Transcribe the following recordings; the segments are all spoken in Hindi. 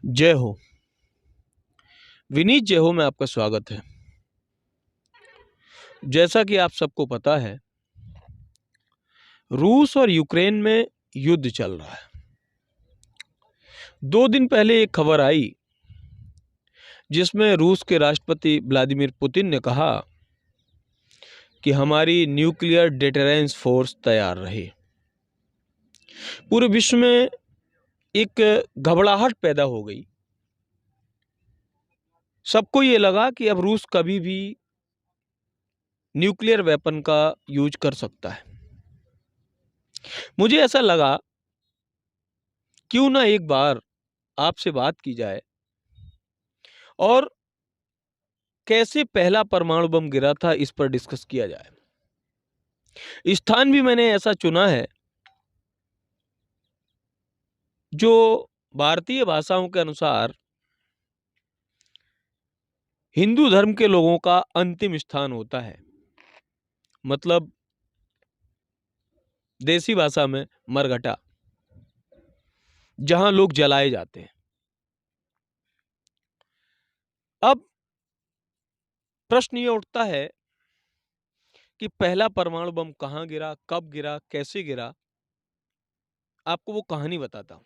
जय हो। विनीत जय हो में आपका स्वागत है। जैसा कि आप सबको पता है, रूस और यूक्रेन में युद्ध चल रहा है। 2 दिन पहले एक खबर आई जिसमें रूस के राष्ट्रपति व्लादिमीर पुतिन ने कहा कि हमारी न्यूक्लियर डिटरेंस फोर्स तैयार रहे। पूरे विश्व में एक घबराहट पैदा हो गई। सबको ये लगा कि अब रूस कभी भी न्यूक्लियर वेपन का यूज कर सकता है। मुझे ऐसा लगा क्यों ना एक बार आपसे बात की जाए और कैसे पहला परमाणु बम गिरा था इस पर डिस्कस किया जाए। स्थान भी मैंने ऐसा चुना है जो भारतीय भाषाओं के अनुसार हिंदू धर्म के लोगों का अंतिम स्थान होता है। मतलब देसी भाषा में मरघटा, जहां लोग जलाए जाते हैं। अब प्रश्न ये उठता है कि पहला परमाणु बम कहां गिरा, कब गिरा, कैसे गिरा। आपको वो कहानी बताता हूं।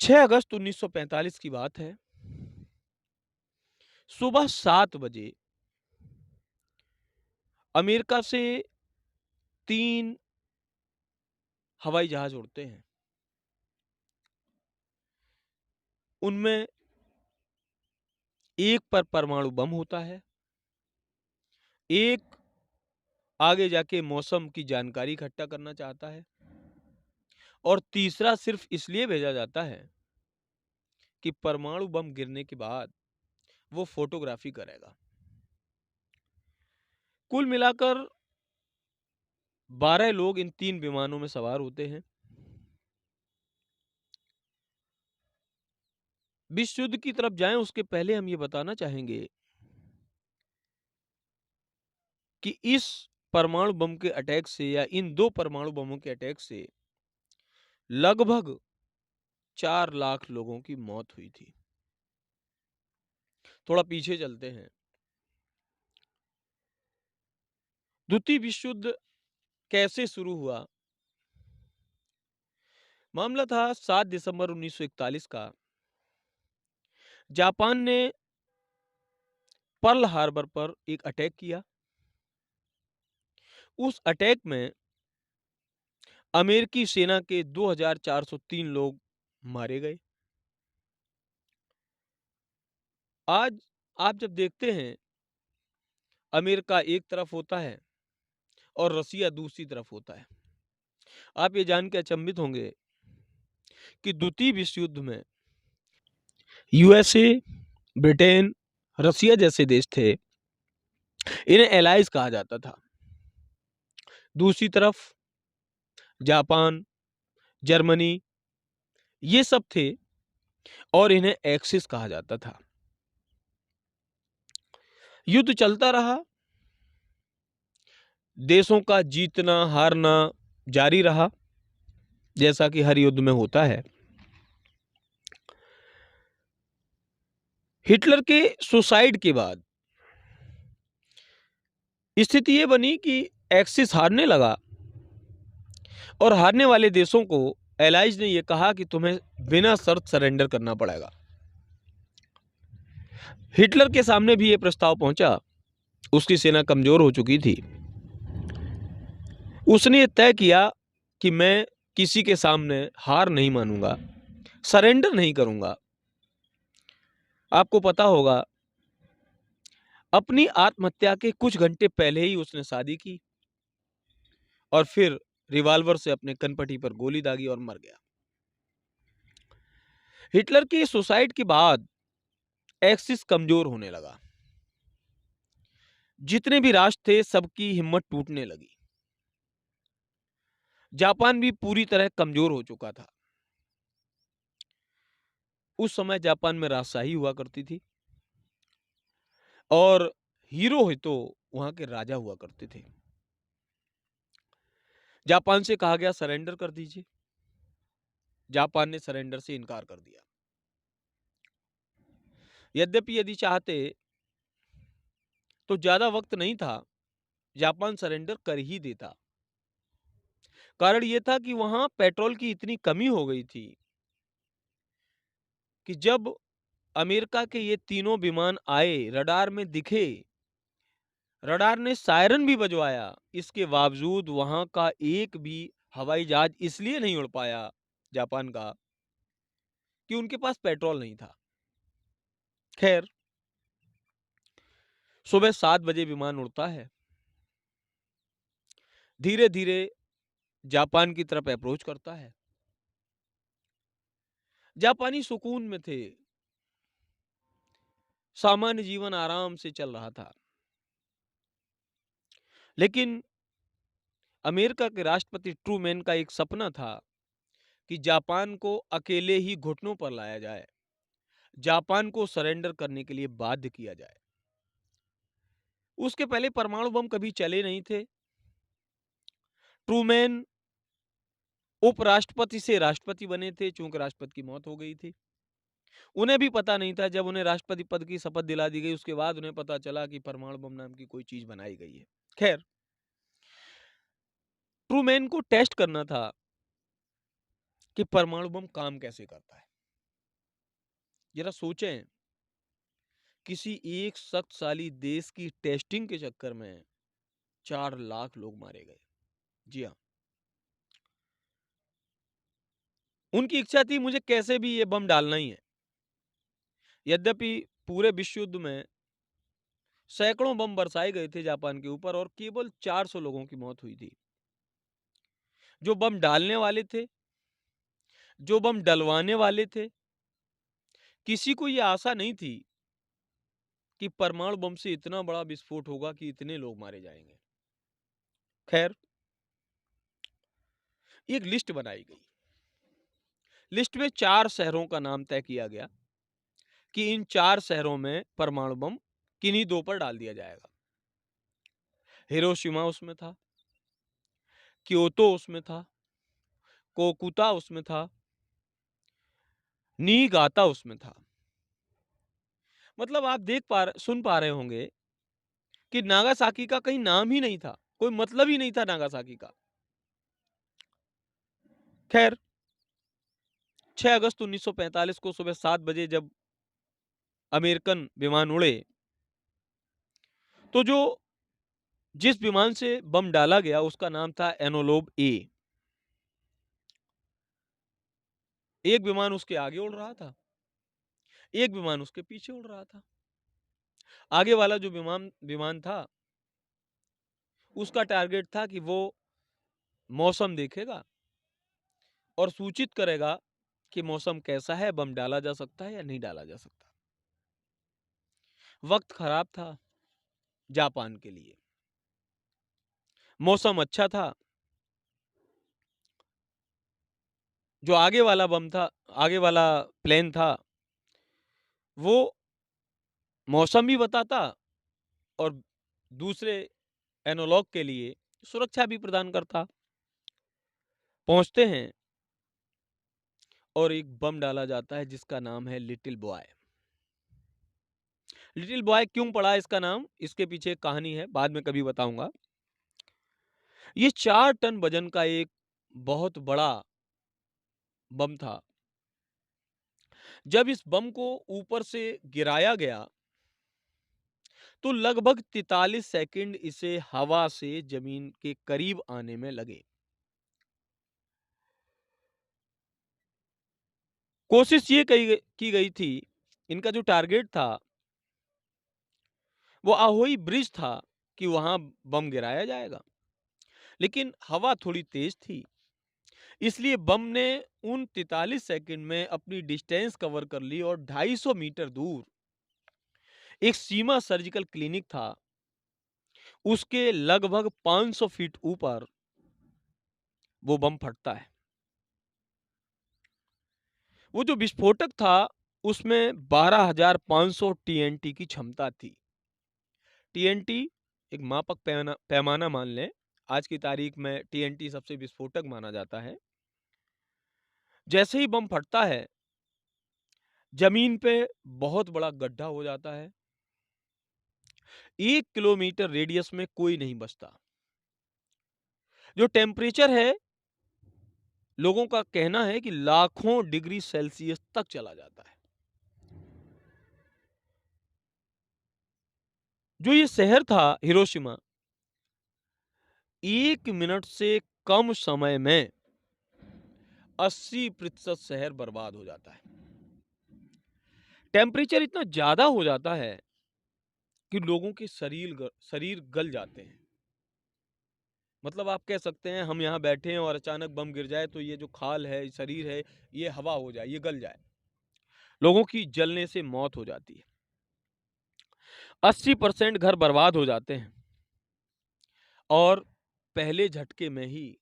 6 अगस्त 1945 की बात है। सुबह 7 बजे अमेरिका से 3 हवाई जहाज उड़ते हैं। उनमें एक पर परमाणु बम होता है, एक आगे जाके मौसम की जानकारी इकट्ठा करना चाहता है, और तीसरा सिर्फ इसलिए भेजा जाता है कि परमाणु बम गिरने के बाद वो फोटोग्राफी करेगा। कुल मिलाकर 12 लोग इन 3 विमानों में सवार होते हैं। विश्व युद्ध की तरफ जाएं उसके पहले हम ये बताना चाहेंगे कि इस परमाणु बम के अटैक से, या इन 2 परमाणु बमों के अटैक से लगभग 4 लाख लोगों की मौत हुई थी। थोड़ा पीछे चलते हैं। द्वितीय विश्व युद्ध कैसे शुरू हुआ? मामला था 7 दिसंबर 1941 का। जापान ने पर्ल हार्बर पर एक अटैक किया। उस अटैक में अमेरिकी सेना के 2403 लोग मारे गए। आज आप जब देखते हैं, अमेरिका एक तरफ होता है और रसिया दूसरी तरफ होता है, आप ये जान के अचंभित होंगे कि द्वितीय विश्व युद्ध में यूएसए, ब्रिटेन, रसिया जैसे देश थे, इन्हें एलाइज कहा जाता था। दूसरी तरफ जापान, जर्मनी, ये सब थे और इन्हें एक्सिस कहा जाता था। युद्ध चलता रहा, देशों का जीतना हारना जारी रहा, जैसा कि हर युद्ध में होता है। हिटलर के सुसाइड के बाद स्थिति ये बनी कि एक्सिस हारने लगा और हारने वाले देशों को एलाइज ने यह कहा कि तुम्हें बिना शर्त सरेंडर करना पड़ेगा। हिटलर के सामने भी यह प्रस्ताव पहुंचा। उसकी सेना कमजोर हो चुकी थी। उसने तय किया कि मैं किसी के सामने हार नहीं मानूंगा, सरेंडर नहीं करूंगा। आपको पता होगा, अपनी आत्महत्या के कुछ घंटे पहले ही उसने शादी की और फिर रिवॉल्वर से अपने कनपटी पर गोली दागी और मर गया। हिटलर की सुसाइड के बाद एक्सिस कमजोर होने लगा। जितने भी राष्ट्र थे, सबकी हिम्मत टूटने लगी। जापान भी पूरी तरह कमजोर हो चुका था। उस समय जापान में राजशाही हुआ करती थी और हिरोहितो वहां के राजा हुआ करते थे। जापान से कहा गया सरेंडर कर दीजिए। जापान ने सरेंडर से इनकार कर दिया। यद्यपि यदि चाहते तो ज्यादा वक्त नहीं था, जापान सरेंडर कर ही देता। कारण यह था कि वहां पेट्रोल की इतनी कमी हो गई थी कि जब अमेरिका के ये तीनों विमान आए, रडार में दिखे, रडार ने सायरन भी बजवाया, इसके बावजूद वहां का एक भी हवाई जहाज इसलिए नहीं उड़ पाया जापान का कि उनके पास पेट्रोल नहीं था। खैर, सुबह 7 बजे विमान उड़ता है, धीरे धीरे जापान की तरफ अप्रोच करता है। जापानी सुकून में थे, सामान्य जीवन आराम से चल रहा था। लेकिन अमेरिका के राष्ट्रपति ट्रूमैन का एक सपना था कि जापान को अकेले ही घुटनों पर लाया जाए, जापान को सरेंडर करने के लिए बाध्य किया जाए। उसके पहले परमाणु बम कभी चले नहीं थे। ट्रूमैन उपराष्ट्रपति से राष्ट्रपति बने थे, चूंकि राष्ट्रपति की मौत हो गई थी। उन्हें भी पता नहीं था, जब उन्हें राष्ट्रपति पद की शपथ दिला दी गई उसके बाद उन्हें पता चला कि परमाणु बम नाम की कोई चीज बनाई गई है। खैर, ट्रूमैन को टेस्ट करना था कि परमाणु बम काम कैसे करता है। जरा सोचें, किसी एक शक्तिशाली देश की टेस्टिंग के चक्कर में 4 लाख लोग मारे गए। जी हाँ, उनकी इच्छा थी मुझे कैसे भी ये बम डालना ही है। यद्यपि पूरे विश्व युद्ध में सैकड़ों बम बरसाए गए थे जापान के ऊपर और केवल 400 लोगों की मौत हुई थी। जो बम डालने वाले थे, जो बम डलवाने वाले थे, किसी को यह आशा नहीं थी कि परमाणु बम से इतना बड़ा विस्फोट होगा कि इतने लोग मारे जाएंगे। खैर, एक लिस्ट बनाई गई। लिस्ट में 4 शहरों का नाम तय किया गया कि इन 4 शहरों में परमाणु बम किन्हीं 2 पर डाल दिया जाएगा। हिरोशिमा उसमें था, क्योतो उसमें था, कोकुता उसमें था, नीगाता उसमें था। मतलब आप सुन पा रहे होंगे कि नागासाकी का कहीं नाम ही नहीं था, कोई मतलब ही नहीं था नागासाकी का। खैर, 6 अगस्त 1945 को सुबह 7 बजे जब अमेरिकन विमान उड़े, तो जिस विमान से बम डाला गया उसका नाम था एनोलोब ए। एक विमान उसके आगे उड़ रहा था, एक विमान उसके पीछे उड़ रहा था। आगे वाला जो विमान था, उसका टारगेट था कि वो मौसम देखेगा और सूचित करेगा कि मौसम कैसा है, बम डाला जा सकता है या नहीं डाला जा सकता। वक्त खराब था जापान के लिए, मौसम अच्छा था। जो आगे वाला बम था, आगे वाला प्लेन था, वो मौसम भी बताता और दूसरे एनालॉग के लिए सुरक्षा भी प्रदान करता। पहुंचते हैं और एक बम डाला जाता है जिसका नाम है लिटिल बॉय। लिटिल बॉय क्यों पड़ा इसका नाम, इसके पीछे एक कहानी है, बाद में कभी बताऊंगा। ये 4 टन वजन का एक बहुत बड़ा बम था। जब इस बम को ऊपर से गिराया गया तो लगभग 43 सेकंड इसे हवा से जमीन के करीब आने में लगे। कोशिश ये की गई थी, इनका जो टारगेट था वो अहोई ब्रिज था कि वहां बम गिराया जाएगा। लेकिन हवा थोड़ी तेज थी, इसलिए बम ने उन 43 सेकंड में अपनी डिस्टेंस कवर कर ली और 250 मीटर दूर एक सीमा सर्जिकल क्लिनिक था, उसके लगभग 500 फीट ऊपर वो बम फटता है। वो जो विस्फोटक था उसमें 12,500 टीएनटी की क्षमता थी। टीएनटी एक मापक पैमाना मान लें, आज की तारीख में टीएनटी सबसे विस्फोटक माना जाता है। जैसे ही बम फटता है, जमीन पे बहुत बड़ा गड्ढा हो जाता है। 1 किलोमीटर रेडियस में कोई नहीं बचता। जो टेम्परेचर है, लोगों का कहना है कि लाखों डिग्री सेल्सियस तक चला जाता है। जो ये शहर था हिरोशिमा, 1 मिनट से कम समय में 80% शहर बर्बाद हो जाता है। टेम्परेचर इतना ज्यादा हो जाता है कि लोगों के शरीर गल जाते हैं। मतलब आप कह सकते हैं हम यहाँ बैठे हैं और अचानक बम गिर जाए तो ये जो खाल है, शरीर है, ये हवा हो जाए, ये गल जाए। लोगों की जलने से मौत हो जाती है। 80% घर बर्बाद हो जाते हैं और पहले झटके में ही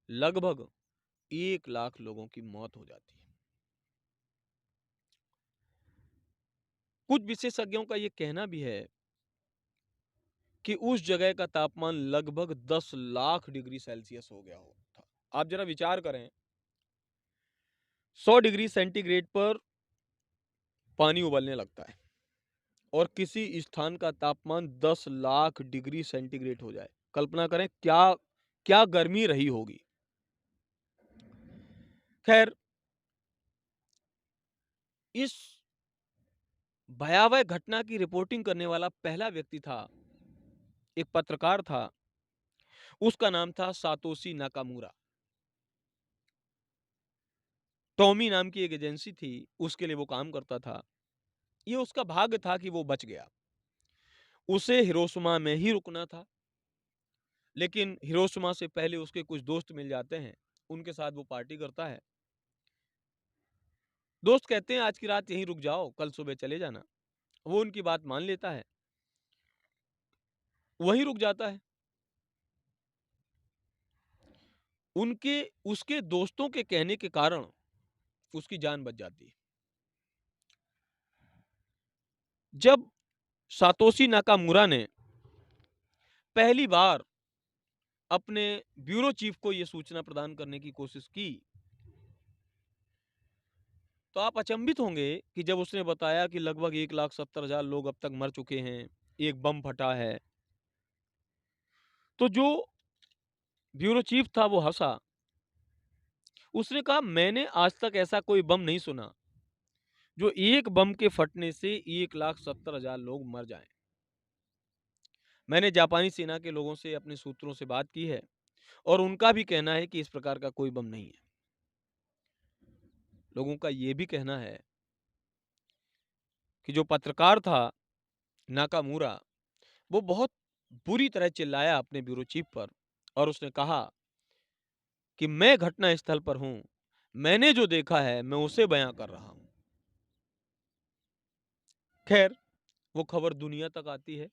लगभग 1 लाख लोगों की मौत हो जाती है। कुछ विशेषज्ञों का यह कहना भी है कि उस जगह का तापमान लगभग 10 लाख डिग्री सेल्सियस हो गया हो था। आप जरा विचार करें, 100 डिग्री सेंटीग्रेड पर पानी उबलने लगता है और किसी स्थान का तापमान 10 लाख डिग्री सेंटीग्रेड हो जाए। कल्पना करें क्या क्या गर्मी रही होगी। खैर, इस भयावह घटना की रिपोर्टिंग करने वाला पहला व्यक्ति था, एक पत्रकार था। उसका नाम था सातोशी नाकामुरा। टॉमी नाम की एक एजेंसी थी, उसके लिए वो काम करता था। ये उसका भाग्य था कि वो बच गया। उसे हिरोशिमा में ही रुकना था, लेकिन हिरोशिमा से पहले उसके कुछ दोस्त मिल जाते हैं, उनके साथ वो पार्टी करता है। दोस्त कहते हैं आज की रात यहीं रुक जाओ, कल सुबह चले जाना। वो उनकी बात मान लेता है, वहीं रुक जाता है। उनके उसके दोस्तों के कहने के कारण उसकी जान बच जाती है। जब सातोशी नाकामुरा ने पहली बार अपने ब्यूरो चीफ को यह सूचना प्रदान करने की कोशिश की, तो आप अचंभित होंगे कि जब उसने बताया कि लगभग 1,70,000 लोग अब तक मर चुके हैं, एक बम फटा है, तो जो ब्यूरो चीफ था वो हंसा। उसने कहा मैंने आज तक ऐसा कोई बम नहीं सुना जो एक बम के फटने से 1,70,000 लोग मर जाएं। मैंने जापानी सेना के लोगों से अपने सूत्रों से बात की है और उनका भी कहना है कि इस प्रकार का कोई बम नहीं है। लोगों का यह भी कहना है कि जो पत्रकार था नाकामुरा, वो बहुत बुरी तरह चिल्लाया अपने ब्यूरो चीफ पर और उसने कहा कि मैं घटना स्थल पर हूं, मैंने जो देखा है मैं उसे बयां कर रहा हूं। खैर, वो खबर दुनिया तक आती है,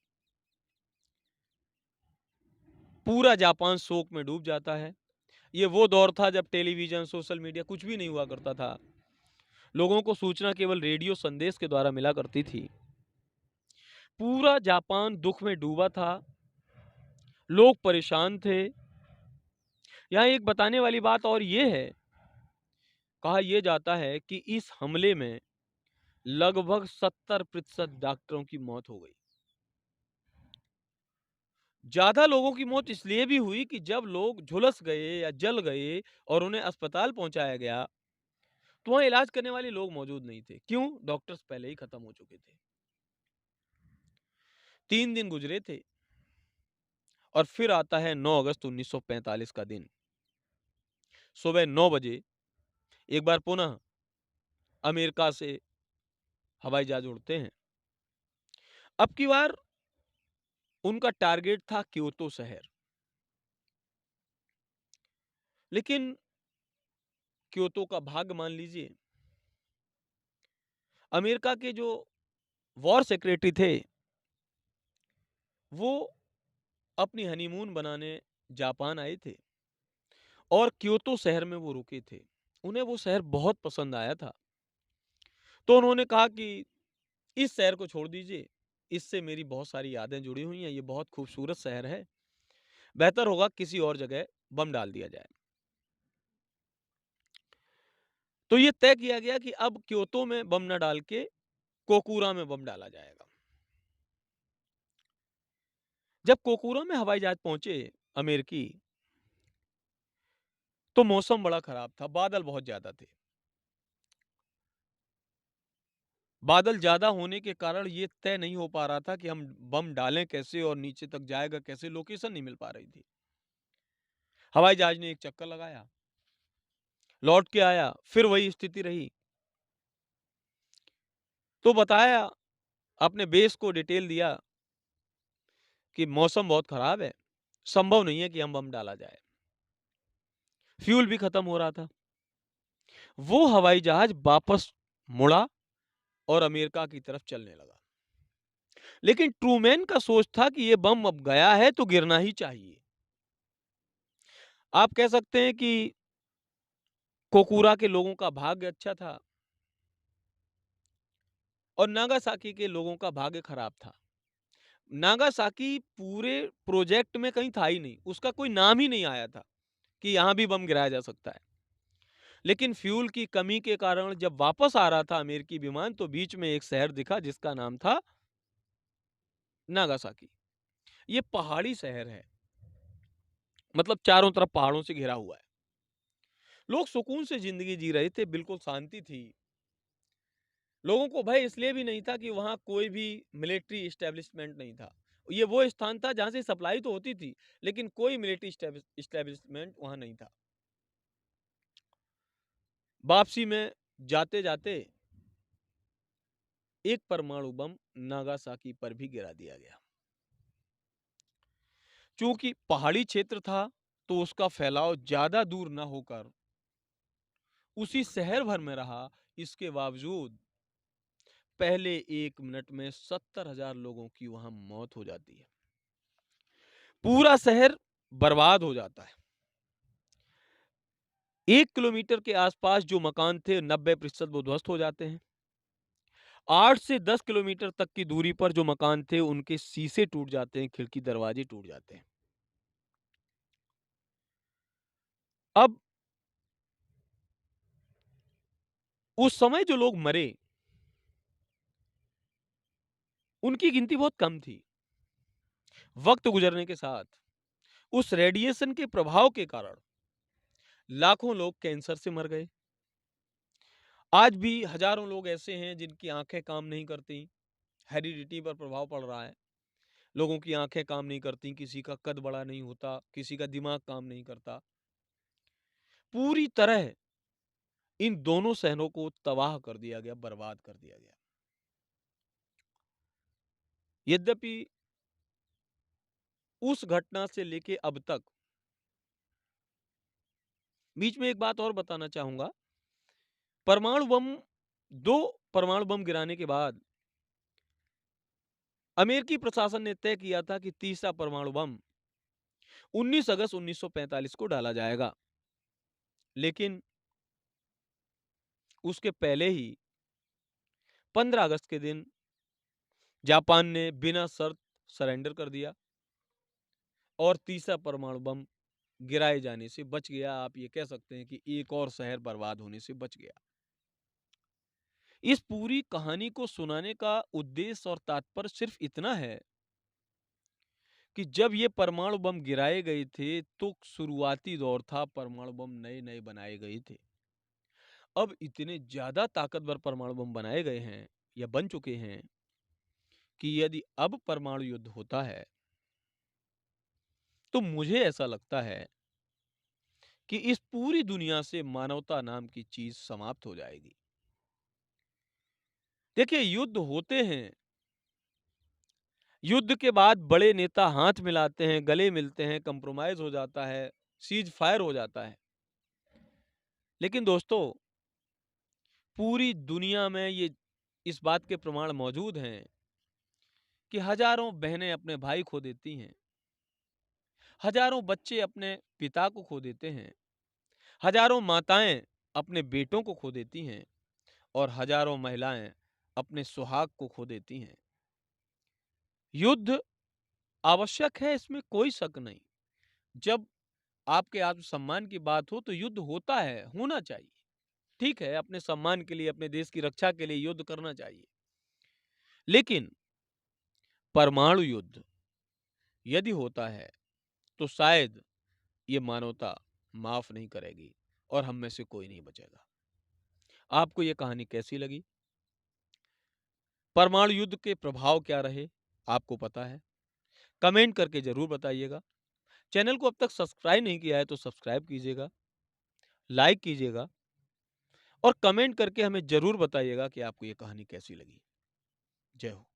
पूरा जापान शोक में डूब जाता है। ये वो दौर था जब टेलीविजन, सोशल मीडिया कुछ भी नहीं हुआ करता था। लोगों को सूचना केवल रेडियो संदेश के द्वारा मिला करती थी। पूरा जापान दुख में डूबा था, लोग परेशान थे। यहाँ एक बताने वाली बात और ये है, कहा यह जाता है कि इस हमले में लगभग 70% डॉक्टरों की मौत हो गई। ज्यादा लोगों की मौत इसलिए भी हुई कि जब लोग झुलस गए या जल गए और उन्हें अस्पताल पहुंचाया गया, तो वहां इलाज करने वाले लोग मौजूद नहीं थे। क्यों? डॉक्टर्स पहले ही खत्म हो चुके थे। 3 दिन गुजरे थे और फिर आता है 9 अगस्त 1945 का दिन। सुबह 9 बजे एक बार पुनः अमेरिका से हवाई जहाज उड़ते हैं। अब की बार उनका टारगेट था क्योतो शहर, लेकिन क्योतो का भाग्य मान लीजिए, अमेरिका के जो वॉर सेक्रेटरी थे वो अपनी हनीमून बनाने जापान आए थे और क्योतो शहर में वो रुके थे। उन्हें वो शहर बहुत पसंद आया था, तो उन्होंने कहा कि इस शहर को छोड़ दीजिए, इससे मेरी बहुत सारी यादें जुड़ी हुई हैं, ये बहुत खूबसूरत शहर है, बेहतर होगा किसी और जगह बम डाल दिया जाए। तो ये तय किया गया कि अब क्योतो में बम न डाल के कोकूरा में बम डाला जाएगा। जब कोकूरा में हवाई जहाज पहुंचे अमेरिकी, तो मौसम बड़ा खराब था, बादल बहुत ज्यादा थे। बादल ज्यादा होने के कारण ये तय नहीं हो पा रहा था कि हम बम डालें कैसे और नीचे तक जाएगा कैसे, लोकेशन नहीं मिल पा रही थी। हवाई जहाज ने एक चक्कर लगाया, लौट के आया, फिर वही स्थिति रही। तो बताया, अपने बेस को डिटेल दिया कि मौसम बहुत खराब है, संभव नहीं है कि हम बम डाला जाए। फ्यूल भी खत्म हो रहा था। वो हवाई जहाज वापस मुड़ा और अमेरिका की तरफ चलने लगा। लेकिन ट्रूमैन का सोच था कि ये बम अब गया है तो गिरना ही चाहिए। आप कह सकते हैं कि कोकूरा के लोगों का भाग्य अच्छा था और नागासाकी के लोगों का भाग्य खराब था। नागासाकी पूरे प्रोजेक्ट में कहीं था ही नहीं, उसका कोई नाम ही नहीं आया था कि यहां भी बम गिराया जा सकता है। लेकिन फ्यूल की कमी के कारण जब वापस आ रहा था अमेरिकी विमान, तो बीच में एक शहर दिखा जिसका नाम था नागासाकी। ये पहाड़ी शहर है, मतलब चारों तरफ पहाड़ों से घिरा हुआ है। लोग सुकून से जिंदगी जी रहे थे, बिल्कुल शांति थी। लोगों को भय इसलिए भी नहीं था कि वहां कोई भी मिलिट्री इस्टेब्लिशमेंट नहीं था। ये वो स्थान था जहां से सप्लाई तो होती थी, लेकिन कोई मिलिट्री इस्टेब्लिशमेंट वहां नहीं था। वापसी में जाते जाते एक परमाणु बम नागासाकी पर भी गिरा दिया गया। चूंकि पहाड़ी क्षेत्र था, तो उसका फैलाव ज्यादा दूर न होकर उसी शहर भर में रहा। इसके बावजूद पहले 1 मिनट में 70,000 लोगों की वहां मौत हो जाती है। पूरा शहर बर्बाद हो जाता है। 1 किलोमीटर के आसपास जो मकान थे 90% वो ध्वस्त हो जाते हैं। 8 से 10 किलोमीटर तक की दूरी पर जो मकान थे उनके शीशे टूट जाते हैं, खिड़की दरवाजे टूट जाते हैं। अब उस समय जो लोग मरे उनकी गिनती बहुत कम थी। वक्त गुजरने के साथ उस रेडिएशन के प्रभाव के कारण लाखों लोग कैंसर से मर गए। आज भी हजारों लोग ऐसे हैं जिनकी आंखें काम नहीं करती। हेरिडिटी पर प्रभाव पड़ रहा है। लोगों की आंखें काम नहीं करती, किसी का कद बड़ा नहीं होता, किसी का दिमाग काम नहीं करता। पूरी तरह इन दोनों शहरों को तबाह कर दिया गया, बर्बाद कर दिया गया। यद्यपि उस घटना से लेके अब तक, बीच में एक बात और बताना चाहूंगा। परमाणु बम, 2 परमाणु बम गिराने के बाद अमेरिकी प्रशासन ने तय किया था कि तीसरा परमाणु बम 19 अगस्त 1945 को डाला जाएगा। लेकिन उसके पहले ही 15 अगस्त के दिन जापान ने बिना शर्त सरेंडर कर दिया और तीसरा परमाणु बम गिराए जाने से बच गया। आप ये कह सकते हैं कि एक और शहर बर्बाद होने से बच गया। इस पूरी कहानी को सुनाने का उद्देश्य और तात्पर्य सिर्फ इतना है कि जब ये परमाणु बम गिराए गए थे तो शुरुआती दौर था, परमाणु बम नए नए बनाए गए थे। अब इतने ज्यादा ताकतवर परमाणु बम बनाए गए हैं या बन चुके हैं कि यदि अब परमाणु युद्ध होता है तो मुझे ऐसा लगता है कि इस पूरी दुनिया से मानवता नाम की चीज समाप्त हो जाएगी। देखिए, युद्ध होते हैं, युद्ध के बाद बड़े नेता हाथ मिलाते हैं, गले मिलते हैं, कंप्रोमाइज हो जाता है, सीज फायर हो जाता है। लेकिन दोस्तों, पूरी दुनिया में ये इस बात के प्रमाण मौजूद हैं कि हजारों बहनें अपने भाई खो देती हैं, हजारों बच्चे अपने पिता को खो देते हैं, हजारों माताएं अपने बेटों को खो देती हैं और हजारों महिलाएं अपने सुहाग को खो देती हैं। युद्ध आवश्यक है, इसमें कोई शक नहीं। जब आपके आत्मसम्मान की बात हो तो युद्ध होता है, होना चाहिए। ठीक है, अपने सम्मान के लिए, अपने देश की रक्षा के लिए युद्ध करना चाहिए। लेकिन परमाणु युद्ध यदि होता है, तो शायद ये मानवता माफ नहीं करेगी और हम में से कोई नहीं बचेगा। आपको ये कहानी कैसी लगी? परमाणु युद्ध के प्रभाव क्या रहे? आपको पता है? कमेंट करके ज़रूर बताइएगा। चैनल को अब तक सब्सक्राइब नहीं किया है तो सब्सक्राइब कीजिएगा, लाइक कीजिएगा और कमेंट करके हमें ज़रूर बताइएगा कि आपको ये कहानी कैसी लगी। जय हो।